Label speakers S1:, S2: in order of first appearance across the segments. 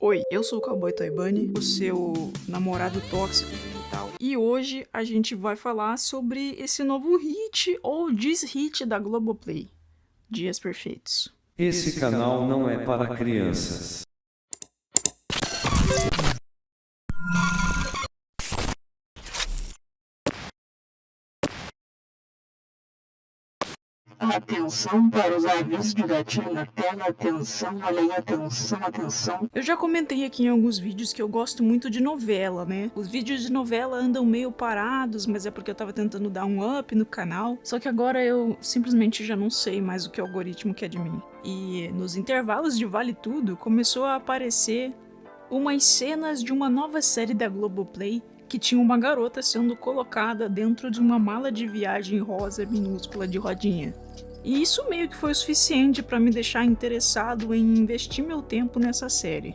S1: Oi, eu sou o Cowboy Toibani, o seu namorado tóxico e tal. E hoje a gente vai falar sobre esse novo hit ou diz-hit da Globoplay, Dias Perfeitos.
S2: Esse canal não é para crianças.
S3: Atenção para os avisos de gatilho na tela, atenção, olha aí, atenção, atenção.
S1: Eu já comentei aqui em alguns vídeos que eu gosto muito de novela, né? Os vídeos de novela andam meio parados, mas é porque eu tava tentando dar um up no canal. Só que agora eu simplesmente já não sei mais o que o algoritmo quer de mim. E nos intervalos de Vale Tudo começou a aparecer umas cenas de uma nova série da Globoplay que tinha uma garota sendo colocada dentro de uma mala de viagem rosa minúscula de rodinha. E isso meio que foi o suficiente para me deixar interessado em investir meu tempo nessa série,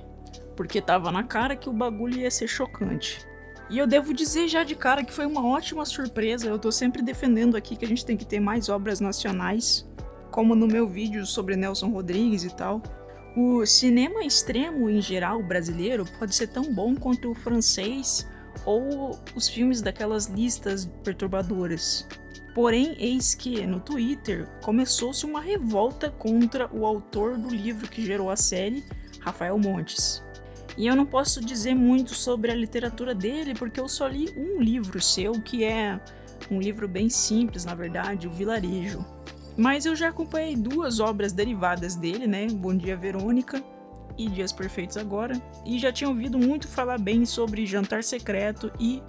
S1: porque tava na cara que o bagulho ia ser chocante. E eu devo dizer já de cara que foi uma ótima surpresa. Eu tô sempre defendendo aqui que a gente tem que ter mais obras nacionais, como no meu vídeo sobre Nelson Rodrigues e tal. O cinema extremo em geral brasileiro pode ser tão bom quanto o francês ou os filmes daquelas listas perturbadoras. Porém, eis que no Twitter começou-se uma revolta contra o autor do livro que gerou a série, Rafael Montes. E eu não posso dizer muito sobre a literatura dele porque eu só li um livro seu, que é um livro bem simples, na verdade, O Vilarejo. Mas eu já acompanhei duas obras derivadas dele, né? Bom Dia Verônica e Dias Perfeitos Agora, e já tinha ouvido muito falar bem sobre Jantar Secreto e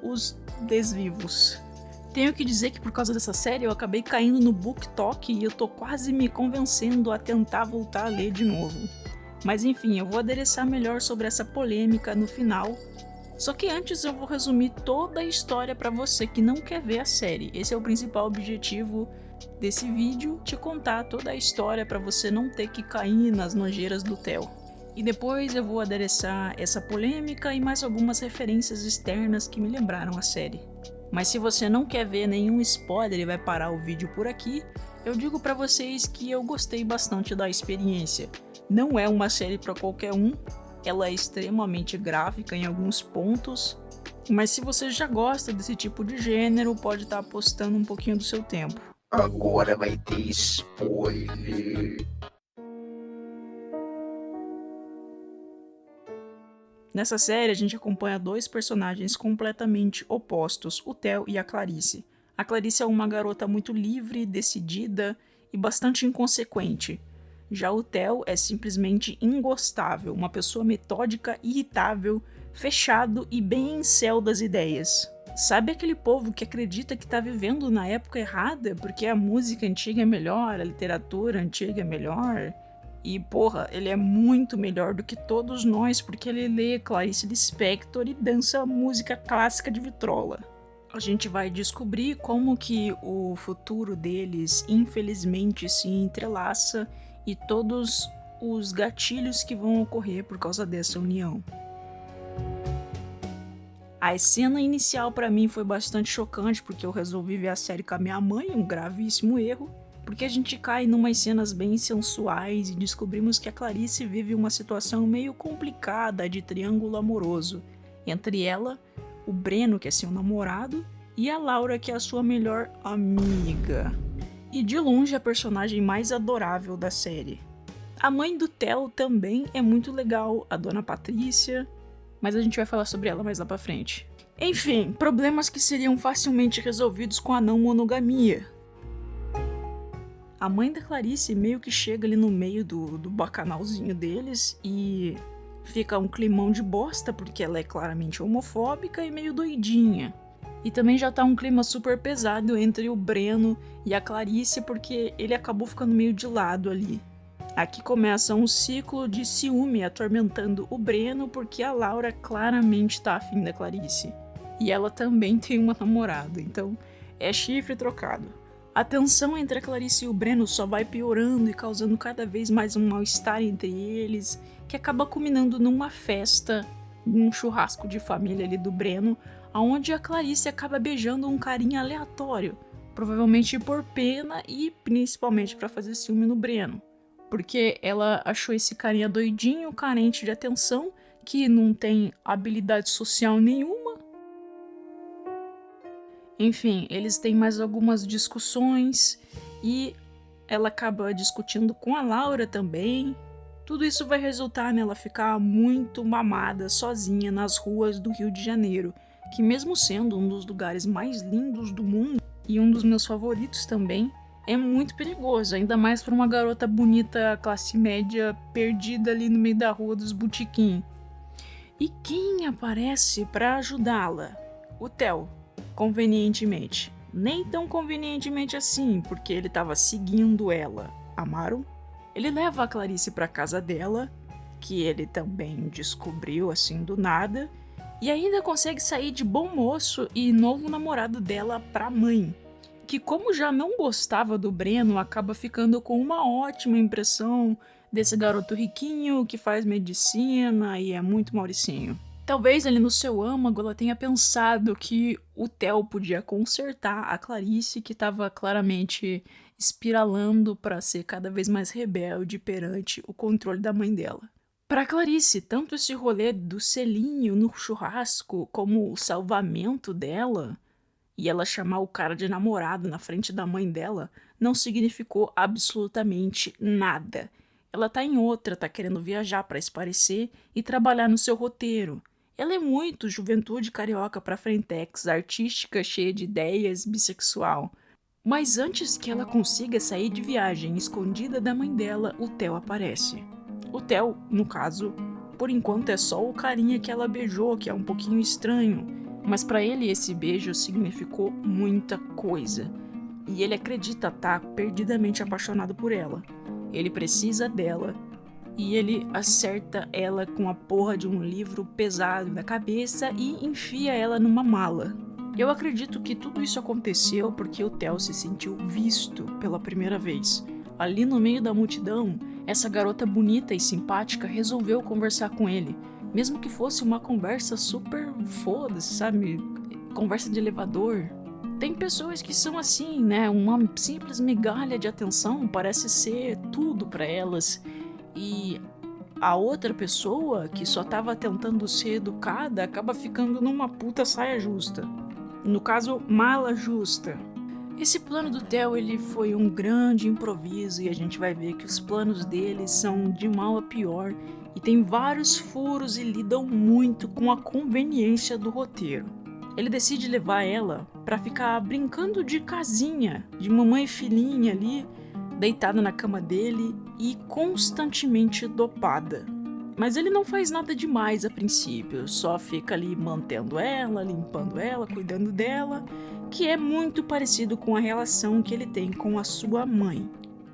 S1: Os Desvivos. Tenho que dizer que por causa dessa série eu acabei caindo no BookTok e eu tô quase me convencendo a tentar voltar a ler de novo. Mas enfim, eu vou adereçar melhor sobre essa polêmica no final. Só que antes eu vou resumir toda a história para você que não quer ver a série. Esse é o principal objetivo desse vídeo, te contar toda a história para você não ter que cair nas nojeiras do Theo. E depois eu vou adereçar essa polêmica e mais algumas referências externas que me lembraram a série. Mas se você não quer ver nenhum spoiler e vai parar o vídeo por aqui, eu digo pra vocês que eu gostei bastante da experiência. Não é uma série pra qualquer um, ela é extremamente gráfica em alguns pontos, mas se você já gosta desse tipo de gênero, pode estar apostando um pouquinho do seu tempo.
S3: Agora vai ter spoiler.
S1: Nessa série, a gente acompanha dois personagens completamente opostos, o Theo e a Clarice. A Clarice é uma garota muito livre, decidida e bastante inconsequente. Já o Theo é simplesmente ingostável, uma pessoa metódica, irritável, fechado e bem incel das ideias. Sabe aquele povo que acredita que tá vivendo na época errada porque a música antiga é melhor, a literatura antiga é melhor? E, porra, ele é muito melhor do que todos nós, porque ele lê Clarice Lispector e dança música clássica de vitrola. A gente vai descobrir como que o futuro deles, infelizmente, se entrelaça e todos os gatilhos que vão ocorrer por causa dessa união. A cena inicial pra mim foi bastante chocante, porque eu resolvi ver a série com a minha mãe, um gravíssimo erro. Porque a gente cai numas cenas bem sensuais e descobrimos que a Clarice vive uma situação meio complicada de triângulo amoroso entre ela, o Breno, que é seu namorado, e a Laura, que é a sua melhor amiga. E de longe a personagem mais adorável da série. A mãe do Theo também é muito legal, a Dona Patrícia, mas a gente vai falar sobre ela mais lá pra frente. Enfim, problemas que seriam facilmente resolvidos com a não monogamia. A mãe da Clarice meio que chega ali no meio do bacanalzinho deles e fica um climão de bosta porque ela é claramente homofóbica e meio doidinha. E também já tá um clima super pesado entre o Breno e a Clarice porque ele acabou ficando meio de lado ali. Aqui começa um ciclo de ciúme atormentando o Breno porque a Laura claramente tá afim da Clarice. E ela também tem uma namorada, então é chifre trocado. A tensão entre a Clarice e o Breno só vai piorando e causando cada vez mais um mal-estar entre eles, que acaba culminando numa festa, num churrasco de família ali do Breno, onde a Clarice acaba beijando um carinha aleatório, provavelmente por pena e principalmente para fazer ciúme no Breno. porque ela achou esse carinha doidinho, carente de atenção, que não tem habilidade social nenhuma. Enfim, eles têm mais algumas discussões e ela acaba discutindo com a Laura também. Tudo isso vai resultar nela ficar muito mamada sozinha nas ruas do Rio de Janeiro, que mesmo sendo um dos lugares mais lindos do mundo e um dos meus favoritos também, é muito perigoso, ainda mais para uma garota bonita, classe média, perdida ali no meio da rua dos botequim. E quem aparece para ajudá-la? O Theo, convenientemente. Nem tão convenientemente assim, porque ele estava seguindo ela. Amaram? Ele leva a Clarice para casa dela, que ele também descobriu assim do nada, e ainda consegue sair de bom moço e novo namorado dela pra mãe, que como já não gostava do Breno, acaba ficando com uma ótima impressão desse garoto riquinho que faz medicina e é muito mauricinho. Talvez ali no seu âmago ela tenha pensado que o Theo podia consertar a Clarice, que estava claramente espiralando para ser cada vez mais rebelde perante o controle da mãe dela. Para Clarice, tanto esse rolê do selinho no churrasco como o salvamento dela e ela chamar o cara de namorado na frente da mãe dela não significou absolutamente nada. Ela tá em outra, tá querendo viajar para esparecer e trabalhar no seu roteiro. Ela é muito juventude carioca pra frentex, artística, cheia de ideias, bissexual. Mas antes que ela consiga sair de viagem escondida da mãe dela, o Theo aparece. O Theo, no caso, por enquanto é só o carinha que ela beijou, que é um pouquinho estranho. Mas pra ele esse beijo significou muita coisa. E ele acredita estar perdidamente apaixonado por ela. Ele precisa dela. E ele acerta ela com a porra de um livro pesado na cabeça e enfia ela numa mala. Eu acredito que tudo isso aconteceu porque o Theo se sentiu visto pela primeira vez. Ali no meio da multidão, essa garota bonita e simpática resolveu conversar com ele, mesmo que fosse uma conversa super foda-se, sabe? Conversa de elevador. Tem pessoas que são assim, né? Uma simples migalha de atenção parece ser tudo pra elas. E a outra pessoa, que só tava tentando ser educada, acaba ficando numa puta saia justa. No caso, mala justa. Esse plano do Theo, ele foi um grande improviso e a gente vai ver que os planos dele são de mal a pior e tem vários furos e lidam muito com a conveniência do roteiro. Ele decide levar ela pra ficar brincando de casinha, de mamãe e filhinha ali, deitada na cama dele e constantemente dopada. Mas ele não faz nada demais a princípio, só fica ali mantendo ela, limpando ela, cuidando dela, que é muito parecido com a relação que ele tem com a sua mãe,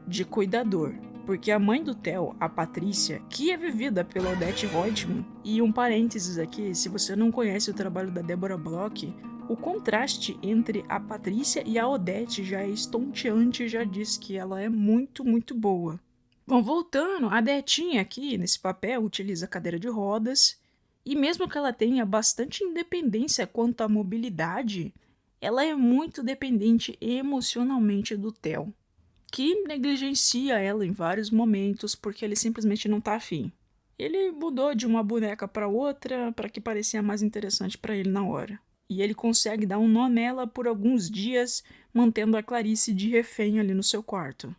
S1: de cuidador. Porque a mãe do Theo, a Patrícia, que é vivida pela Odete Roitman, e um parênteses aqui, se você não conhece o trabalho da Deborah Bloch, o contraste entre a Patrícia e a Odete já é estonteante, já diz que ela é muito, muito boa. Bom, voltando, a Detinha aqui, nesse papel, utiliza cadeira de rodas, e mesmo que ela tenha bastante independência quanto à mobilidade, ela é muito dependente emocionalmente do Theo, que negligencia ela em vários momentos porque ele simplesmente não tá afim. Ele mudou de uma boneca para outra para que parecia mais interessante para ele na hora. E ele consegue dar um nó nela por alguns dias, mantendo a Clarice de refém ali no seu quarto.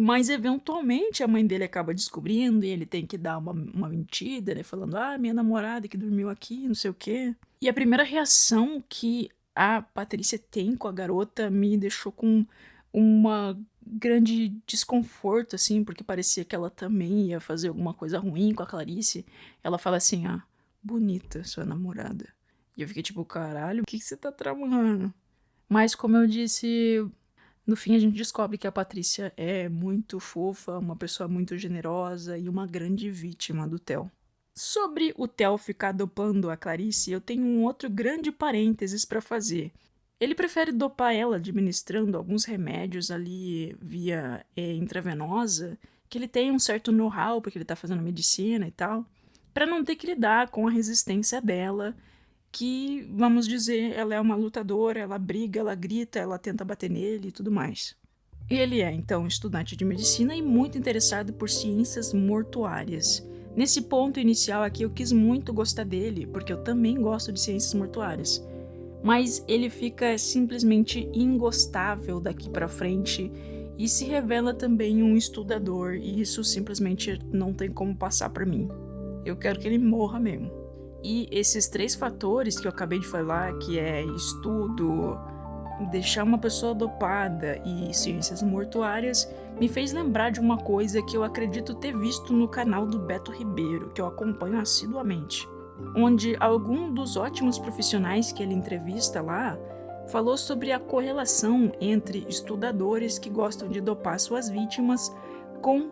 S1: Mas eventualmente a mãe dele acaba descobrindo e ele tem que dar uma mentira, né? Falando, minha namorada que dormiu aqui, não sei o quê. E a primeira reação que a Patrícia tem com a garota me deixou com uma grande desconforto, assim, porque parecia que ela também ia fazer alguma coisa ruim com a Clarice. Ela fala assim, bonita sua namorada. E eu fiquei tipo, caralho, o que você tá tramando? Mas como eu disse, no fim a gente descobre que a Patrícia é muito fofa, uma pessoa muito generosa e uma grande vítima do Theo. Sobre o Theo ficar dopando a Clarice, eu tenho um outro grande parênteses para fazer. Ele prefere dopar ela administrando alguns remédios ali via intravenosa, que ele tem um certo know-how porque ele tá fazendo medicina e tal, para não ter que lidar com a resistência dela, que, vamos dizer, ela é uma lutadora, ela briga, ela grita, ela tenta bater nele e tudo mais. Ele é, então, estudante de medicina e muito interessado por ciências mortuárias. Nesse ponto inicial aqui eu quis muito gostar dele, porque eu também gosto de ciências mortuárias. Mas ele fica simplesmente ingostável daqui pra frente e se revela também um estudador, e isso simplesmente não tem como passar pra mim. Eu quero que ele morra mesmo. E esses 3 fatores que eu acabei de falar, que é estudo, deixar uma pessoa dopada e ciências mortuárias, me fez lembrar de uma coisa que eu acredito ter visto no canal do Beto Ribeiro, que eu acompanho assiduamente, onde algum dos ótimos profissionais que ele entrevista lá falou sobre a correlação entre estudadores que gostam de dopar suas vítimas com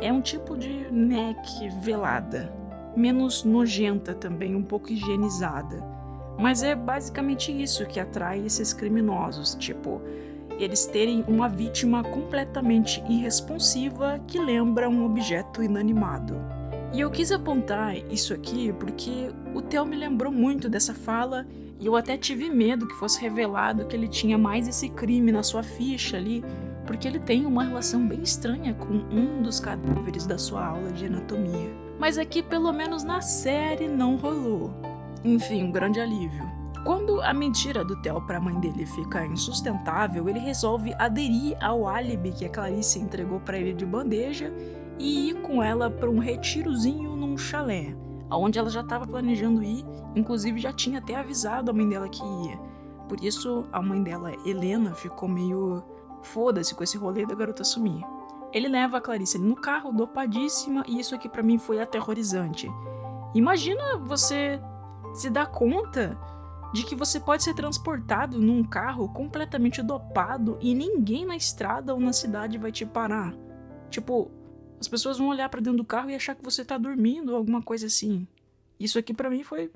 S1: É um tipo de neck velada, menos nojenta também, um pouco higienizada. Mas é basicamente isso que atrai esses criminosos, tipo, eles terem uma vítima completamente irresponsiva que lembra um objeto inanimado. E eu quis apontar isso aqui porque o Theo me lembrou muito dessa fala e eu até tive medo que fosse revelado que ele tinha mais esse crime na sua ficha ali, porque ele tem uma relação bem estranha com um dos cadáveres da sua aula de anatomia. Mas aqui, pelo menos na série, não rolou. Enfim, um grande alívio. Quando a mentira do Theo para a mãe dele fica insustentável, ele resolve aderir ao álibi que a Clarice entregou para ele de bandeja e ir com ela para um retirozinho num chalé, aonde ela já estava planejando ir, inclusive já tinha até avisado a mãe dela que ia. Por isso, a mãe dela, Helena, ficou meio foda-se com esse rolê da garota sumir. Ele leva a Clarice ali no carro, dopadíssima, e isso aqui pra mim foi aterrorizante. Imagina você se dar conta de que você pode ser transportado num carro completamente dopado e ninguém na estrada ou na cidade vai te parar. Tipo, as pessoas vão olhar pra dentro do carro e achar que você tá dormindo ou alguma coisa assim. Isso aqui pra mim foi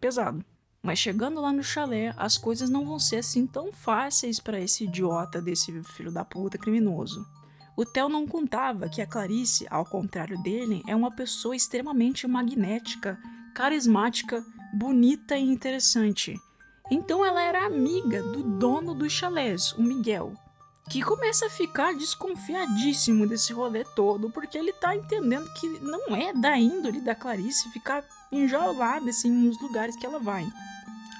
S1: pesado. Mas chegando lá no chalé, as coisas não vão ser assim tão fáceis para esse idiota desse filho da puta criminoso. O Theo não contava que a Clarice, ao contrário dele, é uma pessoa extremamente magnética, carismática, bonita e interessante. Então ela era amiga do dono dos chalés, o Miguel, que começa a ficar desconfiadíssimo desse rolê todo, porque ele tá entendendo que não é da índole da Clarice ficar enjaulada assim nos lugares que ela vai.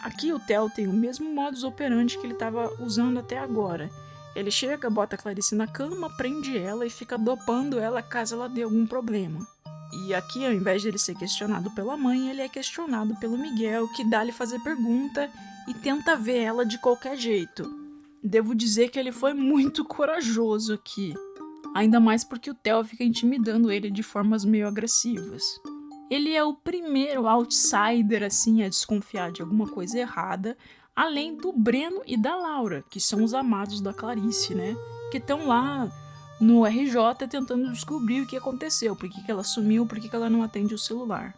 S1: Aqui o Theo tem o mesmo modus operandi que ele estava usando até agora. Ele chega, bota a Clarice na cama, prende ela e fica dopando ela caso ela dê algum problema. E aqui, ao invés de ele ser questionado pela mãe, ele é questionado pelo Miguel, que dá-lhe fazer pergunta e tenta ver ela de qualquer jeito. Devo dizer que ele foi muito corajoso aqui. Ainda mais porque o Theo fica intimidando ele de formas meio agressivas. Ele é o primeiro outsider assim a desconfiar de alguma coisa errada, além do Breno e da Laura, que são os amados da Clarice, né? Que estão lá no RJ tentando descobrir o que aconteceu, por que ela sumiu, por que ela não atende o celular.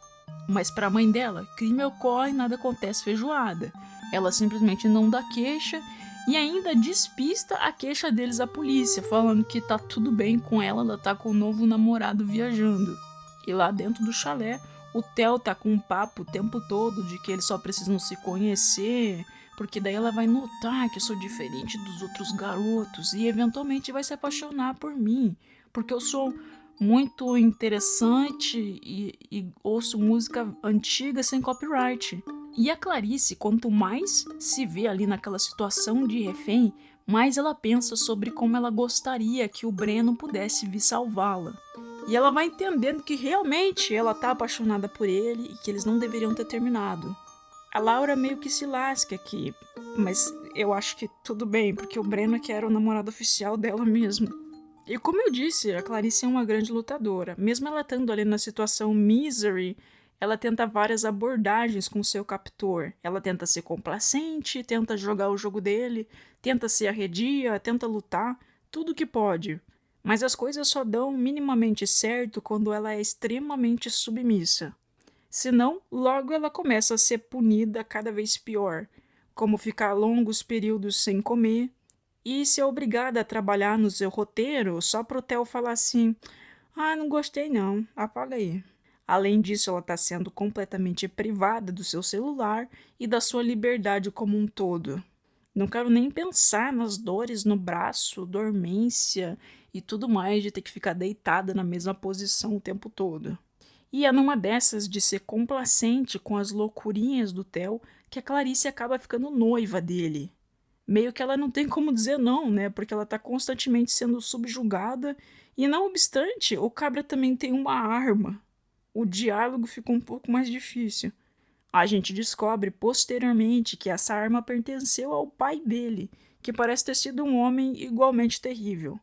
S1: Mas para a mãe dela, crime ocorre, nada acontece feijoada. Ela simplesmente não dá queixa e ainda despista a queixa deles à polícia, falando que tá tudo bem com ela tá com o novo namorado viajando. E lá dentro do chalé, o Theo tá com um papo o tempo todo de que eles só precisam se conhecer, porque daí ela vai notar que eu sou diferente dos outros garotos e eventualmente vai se apaixonar por mim, porque eu sou muito interessante e ouço música antiga sem copyright. E a Clarice, quanto mais se vê ali naquela situação de refém, mais ela pensa sobre como ela gostaria que o Breno pudesse vir salvá-la. E ela vai entendendo que realmente ela tá apaixonada por ele e que eles não deveriam ter terminado. A Laura meio que se lasca aqui, mas eu acho que tudo bem, porque o Breno é que era o namorado oficial dela mesmo. E como eu disse, a Clarice é uma grande lutadora. Mesmo ela estando ali na situação misery, ela tenta várias abordagens com seu captor. Ela tenta ser complacente, tenta jogar o jogo dele, tenta ser arredia, tenta lutar, tudo que pode. Mas as coisas só dão minimamente certo quando ela é extremamente submissa. Senão, logo ela começa a ser punida cada vez pior, como ficar longos períodos sem comer e ser obrigada a trabalhar no seu roteiro só pro Theo falar assim: "Ah, não gostei não, apaga aí". Além disso, ela está sendo completamente privada do seu celular e da sua liberdade como um todo. Não quero nem pensar nas dores no braço, dormência e tudo mais de ter que ficar deitada na mesma posição o tempo todo. E é numa dessas de ser complacente com as loucurinhas do Theo que a Clarice acaba ficando noiva dele. Meio que ela não tem como dizer não, né? Porque ela tá constantemente sendo subjugada e, não obstante, o cabra também tem uma arma. O diálogo fica um pouco mais difícil. A gente descobre posteriormente que essa arma pertenceu ao pai dele, que parece ter sido um homem igualmente terrível.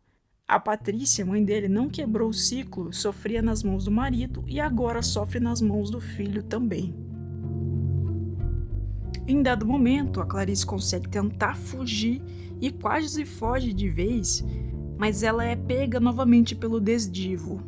S1: A Patrícia, mãe dele, não quebrou o ciclo, sofria nas mãos do marido e agora sofre nas mãos do filho também. Em dado momento, a Clarice consegue tentar fugir e quase foge de vez, mas ela é pega novamente pelo desdivo,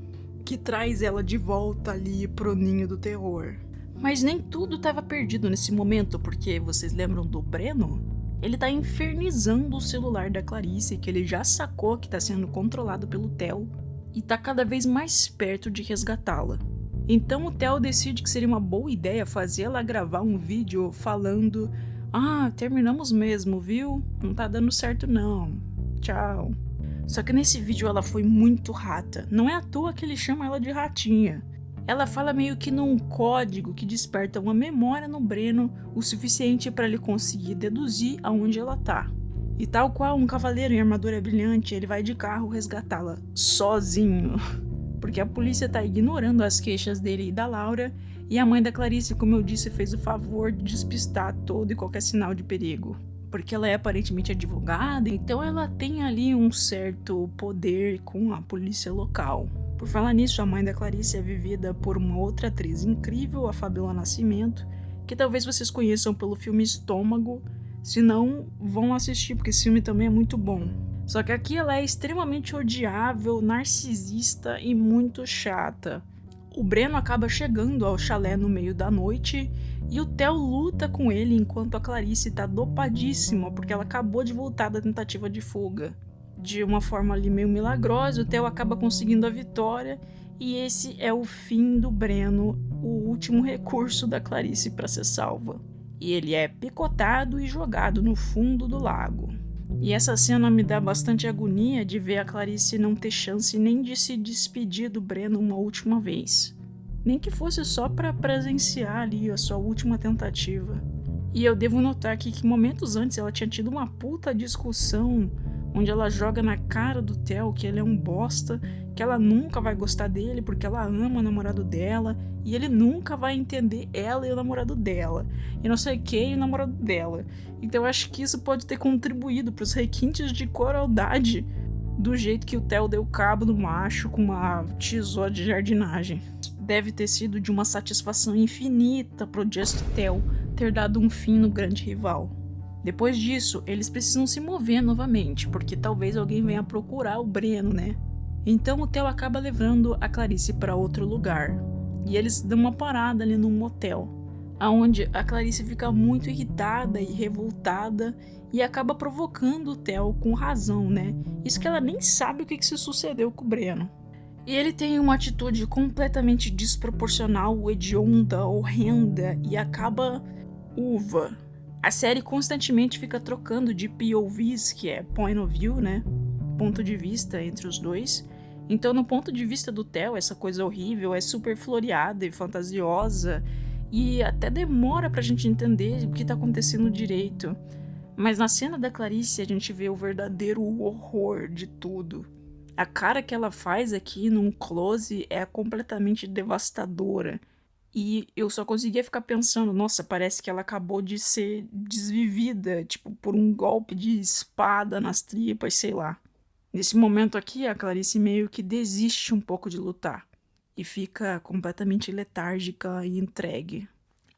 S1: que traz ela de volta ali pro ninho do terror. Mas nem tudo estava perdido nesse momento, porque vocês lembram do Breno? Ele tá infernizando o celular da Clarice, que ele já sacou que tá sendo controlado pelo Theo, e tá cada vez mais perto de resgatá-la. Então o Theo decide que seria uma boa ideia fazer ela gravar um vídeo falando: "Ah, terminamos mesmo, viu? Não tá dando certo não. Tchau." Só que nesse vídeo ela foi muito rata. Não é à toa que ele chama ela de ratinha. Ela fala meio que num código que desperta uma memória no Breno o suficiente para ele conseguir deduzir aonde ela tá. E tal qual um cavaleiro em armadura brilhante, ele vai de carro resgatá-la sozinho. Porque a polícia tá ignorando as queixas dele e da Laura, e a mãe da Clarice, como eu disse, fez o favor de despistar todo e qualquer sinal de perigo. Porque ela é aparentemente advogada, então ela tem ali um certo poder com a polícia local. Por falar nisso, a mãe da Clarice é vivida por uma outra atriz incrível, a Fabiola Nascimento, que talvez vocês conheçam pelo filme Estômago, se não, vão assistir, porque esse filme também é muito bom. Só que aqui ela é extremamente odiável, narcisista e muito chata. O Breno acaba chegando ao chalé no meio da noite e o Theo luta com ele enquanto a Clarice tá dopadíssima porque ela acabou de voltar da tentativa de fuga. De uma forma ali meio milagrosa, o Theo acaba conseguindo a vitória e esse é o fim do Breno, o último recurso da Clarice para ser salva. E ele é picotado e jogado no fundo do lago. E essa cena me dá bastante agonia de ver a Clarice não ter chance nem de se despedir do Breno uma última vez. Nem que fosse só para presenciar ali a sua última tentativa. E eu devo notar aqui que momentos antes ela tinha tido uma puta discussão onde ela joga na cara do Theo que ele é um bosta, que ela nunca vai gostar dele porque ela ama o namorado dela e ele nunca vai entender ela e o namorado dela, e não sei quem e o namorado dela. Então eu acho que isso pode ter contribuído para os requintes de crueldade do jeito que o Theo deu cabo do macho com uma tesoura de jardinagem. Deve ter sido de uma satisfação infinita pro Just Theo ter dado um fim no grande rival. Depois disso, eles precisam se mover novamente, porque talvez alguém venha procurar o Breno, né? Então o Theo acaba levando a Clarice para outro lugar. E eles dão uma parada ali num motel, aonde a Clarice fica muito irritada e revoltada e acaba provocando o Theo com razão, né? Isso que ela nem sabe o que se sucedeu com o Breno. E ele tem uma atitude completamente desproporcional, hedionda, horrenda e acaba uva. A série constantemente fica trocando de POVs, que é point of view, né? Ponto de vista entre os dois. Então, no ponto de vista do Theo, essa coisa horrível é super floreada e fantasiosa e até demora pra gente entender o que tá acontecendo direito. Mas na cena da Clarice a gente vê o verdadeiro horror de tudo. A cara que ela faz aqui num close é completamente devastadora. E eu só conseguia ficar pensando, nossa, parece que ela acabou de ser desvivida, tipo, por um golpe de espada nas tripas, sei lá. Nesse momento aqui, a Clarice meio que desiste um pouco de lutar e fica completamente letárgica e entregue.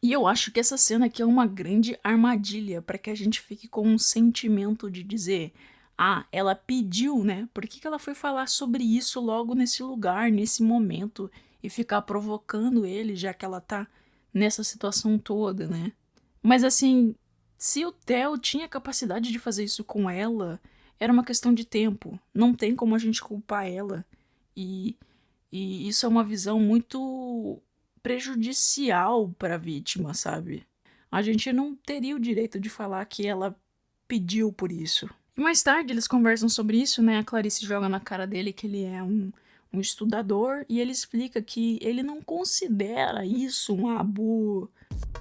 S1: E eu acho que essa cena aqui é uma grande armadilha para que a gente fique com um sentimento de dizer: ah, ela pediu, né? Por que ela foi falar sobre isso logo nesse lugar, nesse momento, e ficar provocando ele, já que ela tá nessa situação toda, né? Mas assim, se o Theo tinha capacidade de fazer isso com ela, era uma questão de tempo. Não tem como a gente culpar ela. E isso é uma visão muito prejudicial para a vítima, sabe? A gente não teria o direito de falar que ela despediu por isso. E mais tarde eles conversam sobre isso, né? A Clarice joga na cara dele que ele é um estudador e ele explica que ele não considera isso um abuso,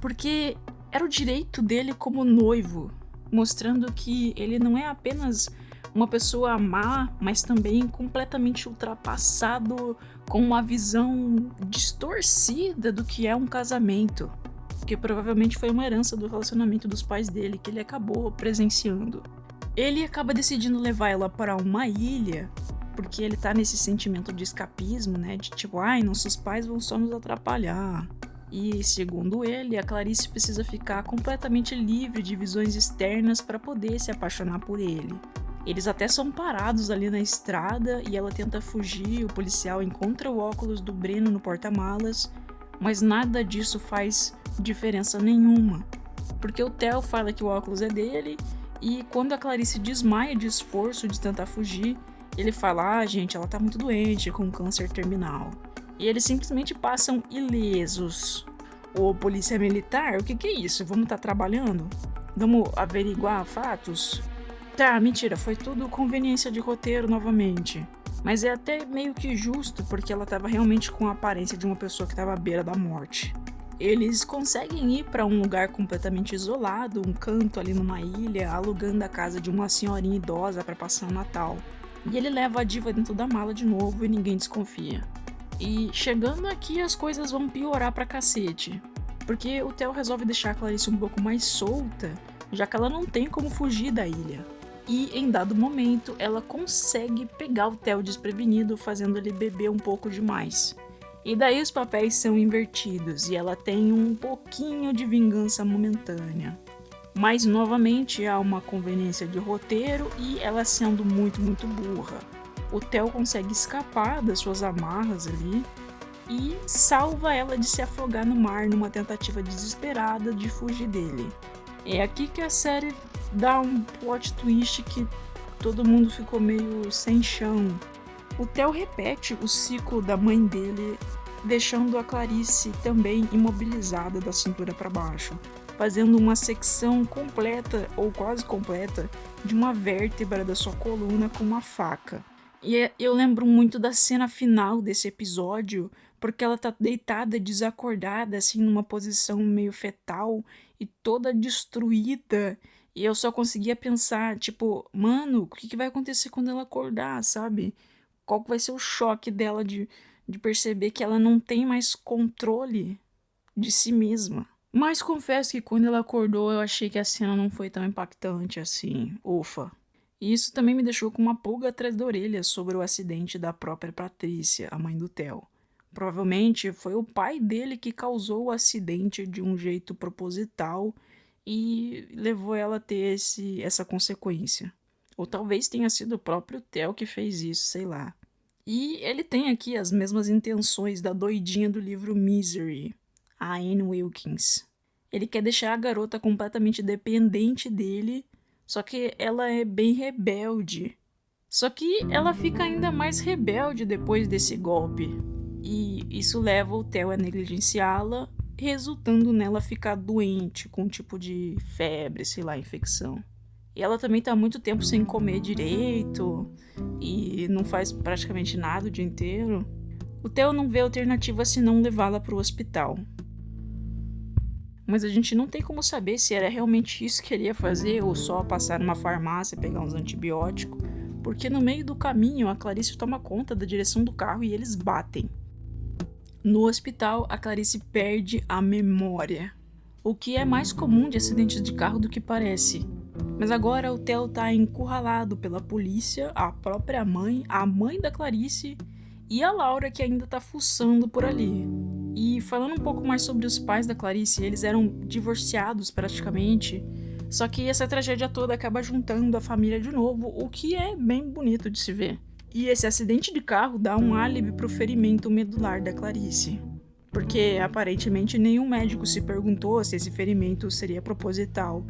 S1: porque era o direito dele como noivo, mostrando que ele não é apenas uma pessoa má, mas também completamente ultrapassado com uma visão distorcida do que é um casamento, que provavelmente foi uma herança do relacionamento dos pais dele que ele acabou presenciando. Ele acaba decidindo levar ela para uma ilha, porque ele tá nesse sentimento de escapismo, né, de tipo, ai, nossos pais vão só nos atrapalhar. E, segundo ele, a Clarice precisa ficar completamente livre de visões externas para poder se apaixonar por ele. Eles até são parados ali na estrada e ela tenta fugir, o policial encontra o óculos do Breno no porta-malas, mas nada disso faz diferença nenhuma, porque o Theo fala que o óculos é dele e quando a Clarice desmaia de esforço de tentar fugir, ele fala, gente, ela tá muito doente, com câncer terminal. E eles simplesmente passam ilesos. Ô, polícia militar, o que é isso? Vamos tá trabalhando? Vamos averiguar fatos? Tá, mentira, foi tudo conveniência de roteiro novamente. Mas é até meio que justo, porque ela tava realmente com a aparência de uma pessoa que tava à beira da morte. Eles conseguem ir para um lugar completamente isolado, um canto ali numa ilha, alugando a casa de uma senhorinha idosa para passar o Natal. E ele leva a diva dentro da mala de novo e ninguém desconfia. E chegando aqui as coisas vão piorar pra cacete, porque o Theo resolve deixar a Clarice um pouco mais solta, já que ela não tem como fugir da ilha. E em dado momento ela consegue pegar o Theo desprevenido, fazendo ele beber um pouco demais. E daí os papéis são invertidos e ela tem um pouquinho de vingança momentânea. Mas novamente há uma conveniência de roteiro e ela sendo muito burra. O Theo consegue escapar das suas amarras ali e salva ela de se afogar no mar numa tentativa desesperada de fugir dele. É aqui que a série dá um plot twist que todo mundo ficou meio sem chão. O Theo repete o ciclo da mãe dele, deixando a Clarice também imobilizada da cintura para baixo, fazendo uma secção completa ou quase completa de uma vértebra da sua coluna com uma faca. E eu lembro muito da cena final desse episódio, porque ela tá deitada, desacordada, assim, numa posição meio fetal e toda destruída. E eu só conseguia pensar, tipo, mano, o que vai acontecer quando ela acordar, sabe? Qual vai ser o choque dela de perceber que ela não tem mais controle de si mesma. Mas confesso que quando ela acordou, eu achei que a cena não foi tão impactante assim. Ufa. E isso também me deixou com uma pulga atrás da orelha sobre o acidente da própria Patrícia, a mãe do Theo. Provavelmente foi o pai dele que causou o acidente de um jeito proposital e levou ela a ter essa consequência. Ou talvez tenha sido o próprio Theo que fez isso, sei lá. E ele tem aqui as mesmas intenções da doidinha do livro Misery, a Anne Wilkins. Ele quer deixar a garota completamente dependente dele, só que ela é bem rebelde. Só que ela fica ainda mais rebelde depois desse golpe. E isso leva o Theo a negligenciá-la, resultando nela ficar doente, com um tipo de febre, sei lá, infecção. E ela também tá há muito tempo sem comer direito e não faz praticamente nada o dia inteiro. O Theo não vê alternativa senão levá-la para o hospital. Mas a gente não tem como saber se era realmente isso que ele ia fazer ou só passar numa farmácia, pegar uns antibióticos, porque no meio do caminho a Clarice toma conta da direção do carro e eles batem. No hospital, a Clarice perde a memória, o que é mais comum de acidentes de carro do que parece. Mas agora o Theo tá encurralado pela polícia, a própria mãe, a mãe da Clarice e a Laura que ainda tá fuçando por ali. E falando um pouco mais sobre os pais da Clarice, eles eram divorciados praticamente, só que essa tragédia toda acaba juntando a família de novo, o que é bem bonito de se ver. E esse acidente de carro dá um álibi pro ferimento medular da Clarice, porque aparentemente nenhum médico se perguntou se esse ferimento seria proposital.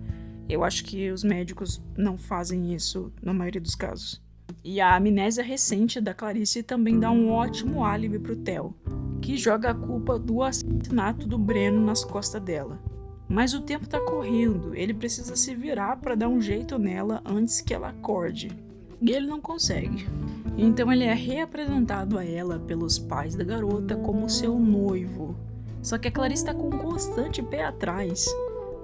S1: Eu acho que os médicos não fazem isso na maioria dos casos. E a amnésia recente da Clarice também dá um ótimo álibi pro Theo, que joga a culpa do assassinato do Breno nas costas dela. Mas o tempo tá correndo, ele precisa se virar para dar um jeito nela antes que ela acorde. E ele não consegue. Então ele é reapresentado a ela pelos pais da garota como seu noivo. Só que a Clarice tá com um constante pé atrás.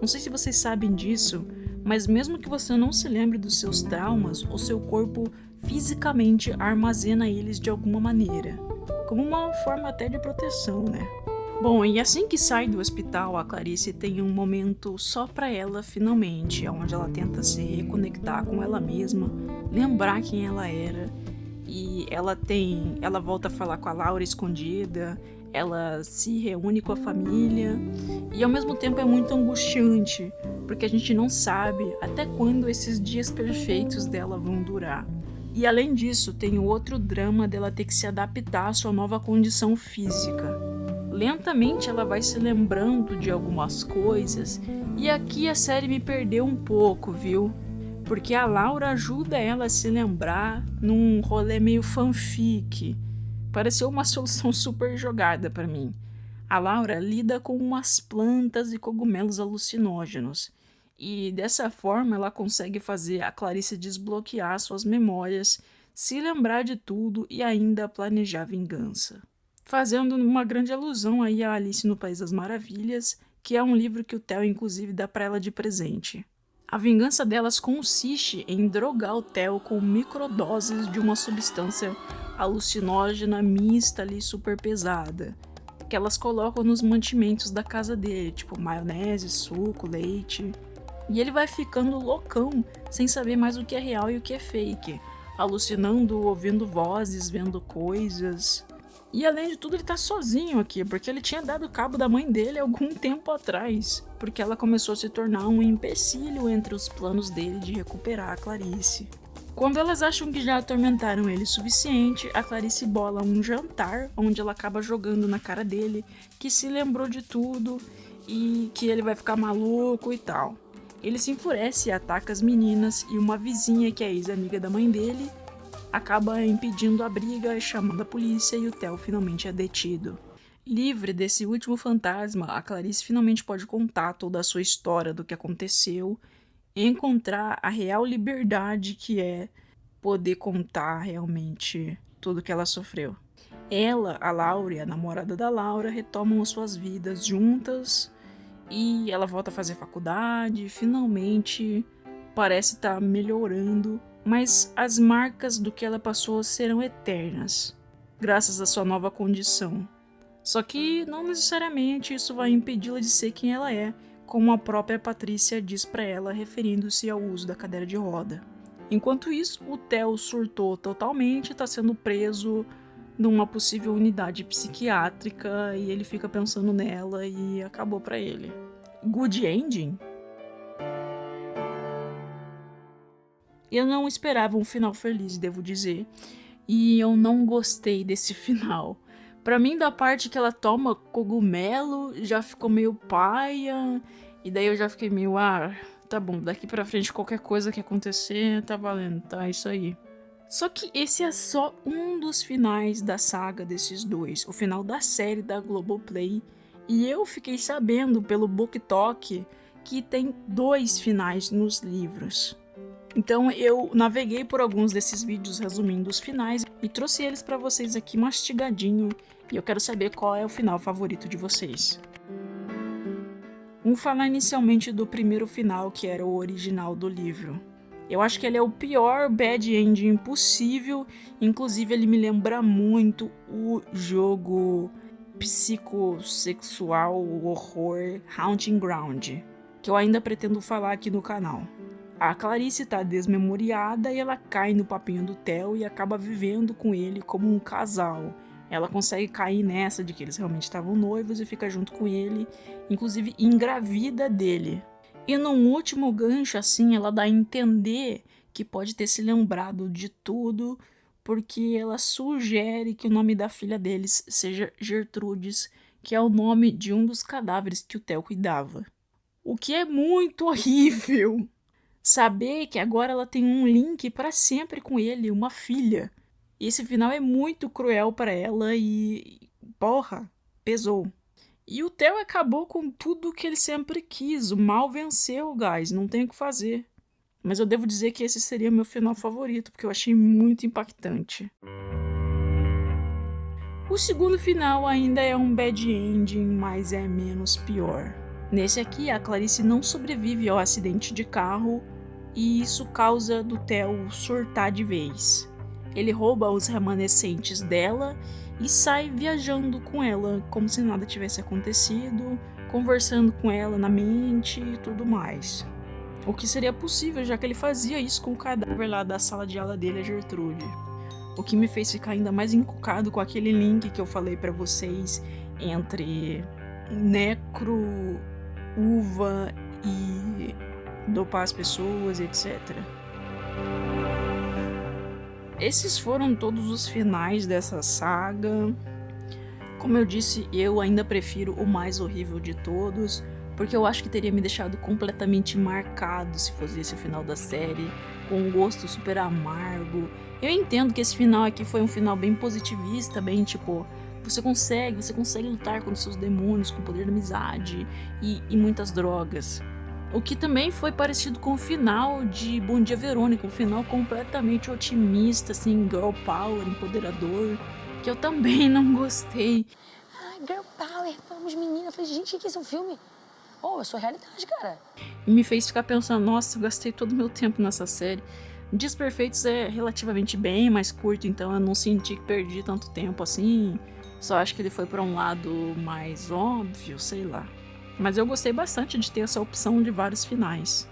S1: Não sei se vocês sabem disso, mas mesmo que você não se lembre dos seus traumas, o seu corpo fisicamente armazena eles de alguma maneira. Como uma forma até de proteção, né? Bom, e assim que sai do hospital, a Clarice tem um momento só pra ela finalmente, onde ela tenta se reconectar com ela mesma, lembrar quem ela era, e ela volta a falar com a Laura escondida, ela se reúne com a família, e ao mesmo tempo é muito angustiante, porque a gente não sabe até quando esses dias perfeitos dela vão durar. E além disso, tem o outro drama dela ter que se adaptar à sua nova condição física. Lentamente ela vai se lembrando de algumas coisas, e aqui a série me perdeu um pouco, viu? Porque a Laura ajuda ela a se lembrar num rolê meio fanfic. Pareceu uma solução super jogada pra mim. A Laura lida com umas plantas e cogumelos alucinógenos, e dessa forma ela consegue fazer a Clarice desbloquear suas memórias, se lembrar de tudo e ainda planejar vingança. Fazendo uma grande alusão aí a Alice no País das Maravilhas, que é um livro que o Theo inclusive dá pra ela de presente. A vingança delas consiste em drogar o Theo com microdoses de uma substância alucinógena mista ali super pesada, que elas colocam nos mantimentos da casa dele, tipo maionese, suco, leite. E ele vai ficando loucão, sem saber mais o que é real e o que é fake, alucinando, ouvindo vozes, vendo coisas. E além de tudo ele tá sozinho aqui, porque ele tinha dado cabo da mãe dele algum tempo atrás, porque ela começou a se tornar um empecilho entre os planos dele de recuperar a Clarice. Quando elas acham que já atormentaram ele o suficiente, a Clarice bola um jantar, onde ela acaba jogando na cara dele que se lembrou de tudo e que ele vai ficar maluco e tal. Ele se enfurece e ataca as meninas, e uma vizinha que é ex-amiga da mãe dele acaba impedindo a briga, chamando a polícia, e o Theo finalmente é detido. Livre desse último fantasma, a Clarice finalmente pode contar toda a sua história do que aconteceu e encontrar a real liberdade que é poder contar realmente tudo que ela sofreu. Ela, a Laura e a namorada da Laura retomam as suas vidas juntas e ela volta a fazer faculdade e finalmente parece estar melhorando, mas as marcas do que ela passou serão eternas, graças à sua nova condição. Só que não necessariamente isso vai impedi-la de ser quem ela é, como a própria Patrícia diz pra ela, referindo-se ao uso da cadeira de roda. Enquanto isso, o Theo surtou totalmente e está sendo preso numa possível unidade psiquiátrica, e ele fica pensando nela e acabou pra ele. Good ending? Eu não esperava um final feliz, devo dizer, e eu não gostei desse final. Pra mim, da parte que ela toma cogumelo, já ficou meio paia, e daí eu já fiquei meio, tá bom, daqui pra frente qualquer coisa que acontecer, tá valendo, tá, isso aí. Só que esse é só um dos finais da saga desses dois, o final da série da Globoplay, e eu fiquei sabendo pelo BookTok que tem 2 finais nos livros. Então eu naveguei por alguns desses vídeos resumindo os finais e trouxe eles pra vocês aqui mastigadinho, e eu quero saber qual é o final favorito de vocês. Vamos falar inicialmente do primeiro final, que era o original do livro. Eu acho que ele é o pior bad ending possível, inclusive ele me lembra muito o jogo psicossexual horror Haunting Ground, que eu ainda pretendo falar aqui no canal. A Clarice tá desmemoriada e ela cai no papinho do Theo e acaba vivendo com ele como um casal. Ela consegue cair nessa de que eles realmente estavam noivos e fica junto com ele, inclusive engravida dele. E num último gancho assim, ela dá a entender que pode ter se lembrado de tudo, porque ela sugere que o nome da filha deles seja Gertrudes, que é o nome de um dos cadáveres que o Theo cuidava. O que é muito horrível! Saber que agora ela tem um link para sempre com ele, uma filha. E esse final é muito cruel para ela e, porra, pesou. E o Theo acabou com tudo que ele sempre quis. O mal venceu, guys. Não tem o que fazer. Mas eu devo dizer que esse seria meu final favorito, porque eu achei muito impactante. O segundo final ainda é um bad ending, mas é menos pior. Nesse aqui, a Clarice não sobrevive ao acidente de carro e isso causa do Theo surtar de vez. Ele rouba os remanescentes dela e sai viajando com ela, como se nada tivesse acontecido, conversando com ela na mente e tudo mais. O que seria possível, já que ele fazia isso com o cadáver lá da sala de aula dele, a Gertrude. O que me fez ficar ainda mais encucado com aquele link que eu falei pra vocês entre necro, uva e dopar as pessoas, etc. Esses foram todos os finais dessa saga. Como eu disse, eu ainda prefiro o mais horrível de todos, porque eu acho que teria me deixado completamente marcado se fosse esse o final da série, com um gosto super amargo. Eu entendo que esse final aqui foi um final bem positivista, bem tipo, você consegue lutar contra seus demônios com o poder da amizade e muitas drogas. O que também foi parecido com o final de Bom Dia Verônica, um final completamente otimista, assim, girl power, empoderador, que eu também não gostei.
S4: Ai, girl power, vamos menina. Eu falei, gente, o que é esse filme? Oh, é sua realidade, cara.
S1: E me fez ficar pensando, nossa, eu gastei todo o meu tempo nessa série. Dias Perfeitos é relativamente bem mais curto, então eu não senti que perdi tanto tempo assim. Só acho que ele foi para um lado mais óbvio, sei lá. Mas eu gostei bastante de ter essa opção de vários finais.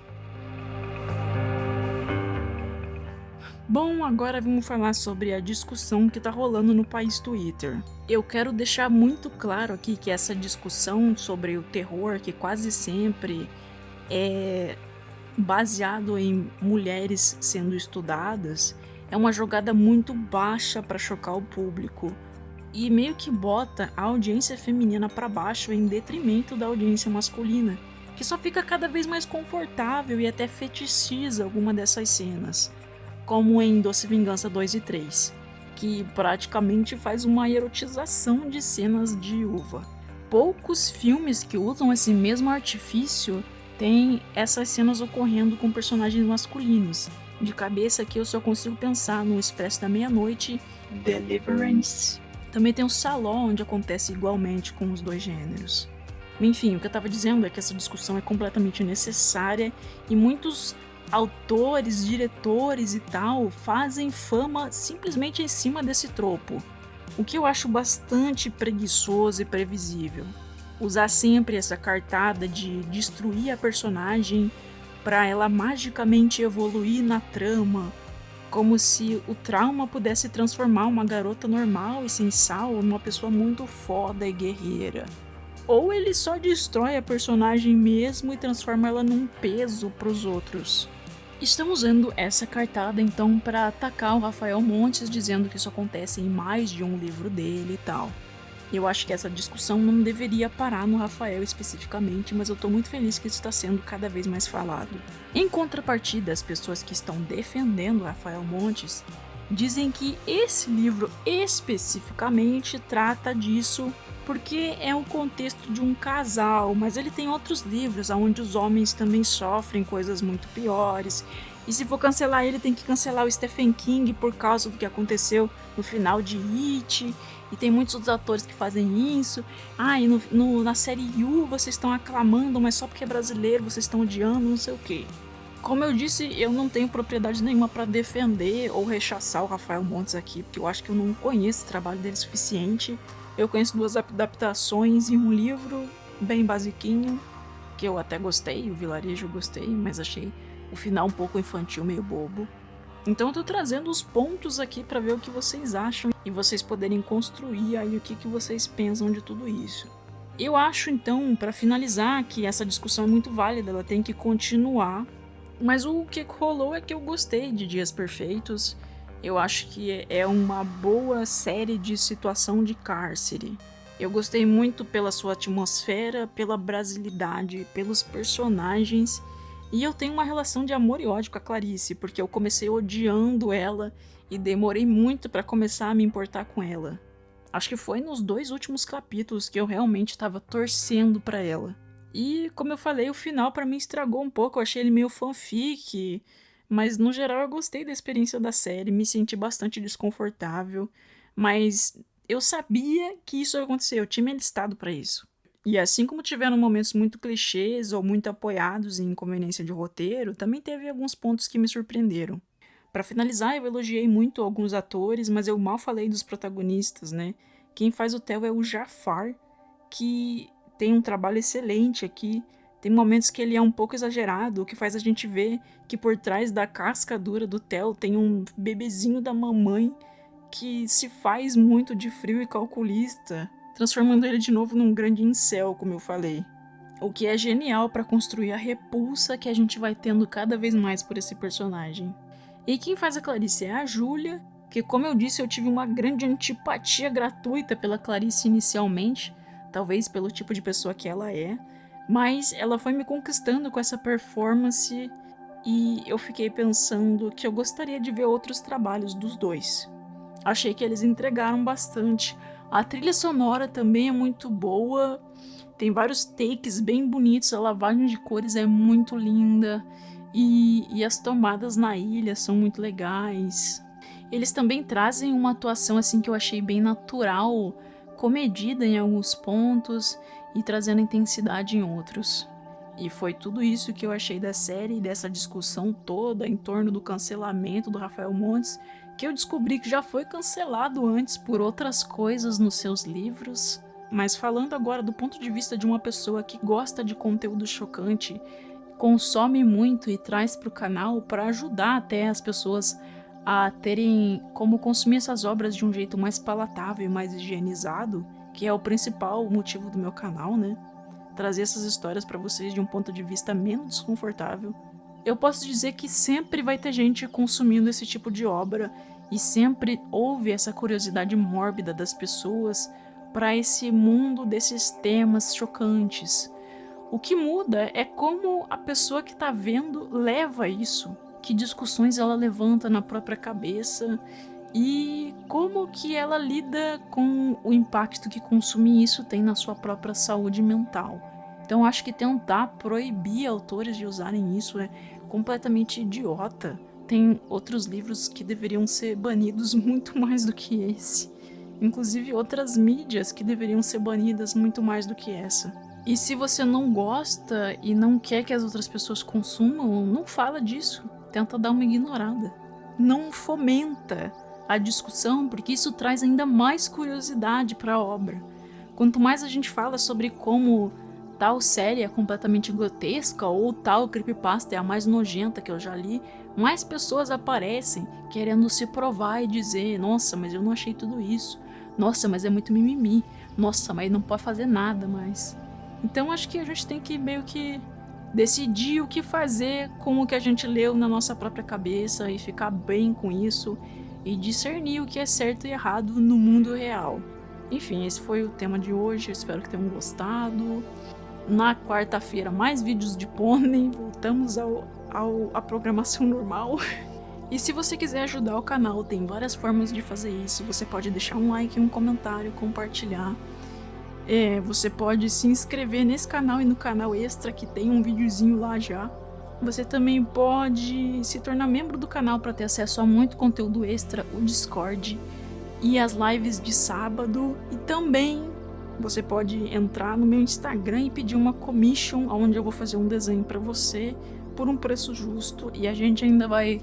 S1: Bom, agora vamos falar sobre a discussão que tá rolando no país Twitter. Eu quero deixar muito claro aqui que essa discussão sobre o terror, que quase sempre é baseado em mulheres sendo estudadas, é uma jogada muito baixa para chocar o público e meio que bota a audiência feminina para baixo em detrimento da audiência masculina, que só fica cada vez mais confortável e até fetichiza alguma dessas cenas, como em Doce Vingança 2 e 3, que praticamente faz uma erotização de cenas de uva. Poucos filmes que usam esse mesmo artifício tem essas cenas ocorrendo com personagens masculinos. De cabeça aqui eu só consigo pensar no Expresso da Meia-Noite, Deliverance. Também tem o Saló, onde acontece igualmente com os dois gêneros. Enfim, o que eu estava dizendo é que essa discussão é completamente necessária e muitos autores, diretores e tal fazem fama simplesmente em cima desse tropo. O que eu acho bastante preguiçoso e previsível. Usar sempre essa cartada de destruir a personagem para ela magicamente evoluir na trama, como se o trauma pudesse transformar uma garota normal e sem sal numa pessoa muito foda e guerreira. Ou ele só destrói a personagem mesmo e transforma ela num peso pros outros. Estão usando essa cartada então para atacar o Rafael Montes, dizendo que isso acontece em mais de um livro dele e tal. Eu acho que essa discussão não deveria parar no Rafael especificamente, mas eu tô muito feliz que isso está sendo cada vez mais falado. Em contrapartida, as pessoas que estão defendendo Rafael Montes dizem que esse livro especificamente trata disso porque é um contexto de um casal, mas ele tem outros livros onde os homens também sofrem coisas muito piores. E se for cancelar ele, tem que cancelar o Stephen King por causa do que aconteceu no final de It. E tem muitos outros atores que fazem isso. E na série You vocês estão aclamando, mas só porque é brasileiro vocês estão odiando, não sei o quê. Como eu disse, eu não tenho propriedade nenhuma para defender ou rechaçar o Rafael Montes aqui, porque eu acho que eu não conheço o trabalho dele o suficiente. Eu conheço 2 adaptações e um livro bem basiquinho, que eu até gostei, o Vilarejo eu gostei, mas achei o final um pouco infantil, meio bobo. Então eu tô trazendo os pontos aqui para ver o que vocês acham e vocês poderem construir aí o que vocês pensam de tudo isso. Eu acho então, para finalizar, que essa discussão é muito válida, ela tem que continuar, mas o que rolou é que eu gostei de Dias Perfeitos. Eu acho que é uma boa série de situação de cárcere. Eu gostei muito pela sua atmosfera, pela brasilidade, pelos personagens. E eu tenho uma relação de amor e ódio com a Clarice, porque eu comecei odiando ela e demorei muito para começar a me importar com ela. Acho que foi nos 2 últimos capítulos que eu realmente estava torcendo pra ela. E, como eu falei, o final pra mim estragou um pouco, eu achei ele meio fanfic, mas no geral eu gostei da experiência da série, me senti bastante desconfortável, mas eu sabia que isso ia acontecer, eu tinha me alistado pra isso. E assim como tiveram momentos muito clichês ou muito apoiados em inconveniência de roteiro, também teve alguns pontos que me surpreenderam. Pra finalizar, eu elogiei muito alguns atores, mas eu mal falei dos protagonistas, né? Quem faz o Theo é o Jafar, que tem um trabalho excelente aqui. Tem momentos que ele é um pouco exagerado, o que faz a gente ver que por trás da casca dura do Theo tem um bebezinho da mamãe que se faz muito de frio e calculista, transformando ele de novo num grande incel, como eu falei. O que é genial para construir a repulsa que a gente vai tendo cada vez mais por esse personagem. E quem faz a Clarice é a Júlia, que, como eu disse, eu tive uma grande antipatia gratuita pela Clarice inicialmente, talvez pelo tipo de pessoa que ela é, mas ela foi me conquistando com essa performance e eu fiquei pensando que eu gostaria de ver outros trabalhos dos dois. Achei que eles entregaram bastante. A trilha sonora também é muito boa, tem vários takes bem bonitos, a lavagem de cores é muito linda e as tomadas na ilha são muito legais. Eles também trazem uma atuação assim que eu achei bem natural, comedida em alguns pontos e trazendo intensidade em outros. E foi tudo isso que eu achei da série e dessa discussão toda em torno do cancelamento do Rafael Montes, que eu descobri que já foi cancelado antes por outras coisas nos seus livros. Mas falando agora do ponto de vista de uma pessoa que gosta de conteúdo chocante, consome muito e traz para o canal para ajudar até as pessoas a terem como consumir essas obras de um jeito mais palatável e mais higienizado, que é o principal motivo do meu canal, né? Trazer essas histórias para vocês de um ponto de vista menos desconfortável. Eu posso dizer que sempre vai ter gente consumindo esse tipo de obra e sempre houve essa curiosidade mórbida das pessoas para esse mundo desses temas chocantes. O que muda é como a pessoa que está vendo leva isso, que discussões ela levanta na própria cabeça e como que ela lida com o impacto que consumir isso tem na sua própria saúde mental. Então acho que tentar proibir autores de usarem isso é completamente idiota. Tem outros livros que deveriam ser banidos muito mais do que esse. Inclusive outras mídias que deveriam ser banidas muito mais do que essa. E se você não gosta e não quer que as outras pessoas consumam, não fala disso. Tenta dar uma ignorada. Não fomenta a discussão, porque isso traz ainda mais curiosidade para a obra. Quanto mais a gente fala sobre como tal série é completamente grotesca ou tal creepypasta é a mais nojenta que eu já li, mais pessoas aparecem querendo se provar e dizer: nossa, mas eu não achei tudo isso. Nossa, mas é muito mimimi. Nossa, mas não pode fazer nada mais. Então acho que a gente tem que meio que decidir o que fazer com o que a gente leu na nossa própria cabeça e ficar bem com isso e discernir o que é certo e errado no mundo real. Enfim, esse foi o tema de hoje, eu espero que tenham gostado. Na quarta-feira, mais vídeos de pônei, voltamos à programação normal. E se você quiser ajudar o canal, tem várias formas de fazer isso. Você pode deixar um like, um comentário, compartilhar. Você pode se inscrever nesse canal e no canal extra, que tem um videozinho lá já. Você também pode se tornar membro do canal para ter acesso a muito conteúdo extra, o Discord e as lives de sábado. E também você pode entrar no meu Instagram e pedir uma commission, onde eu vou fazer um desenho para você por um preço justo. E a gente ainda vai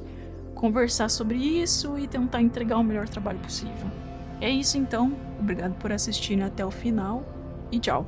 S1: conversar sobre isso e tentar entregar o melhor trabalho possível. É isso então, obrigado por assistirem até o final e tchau!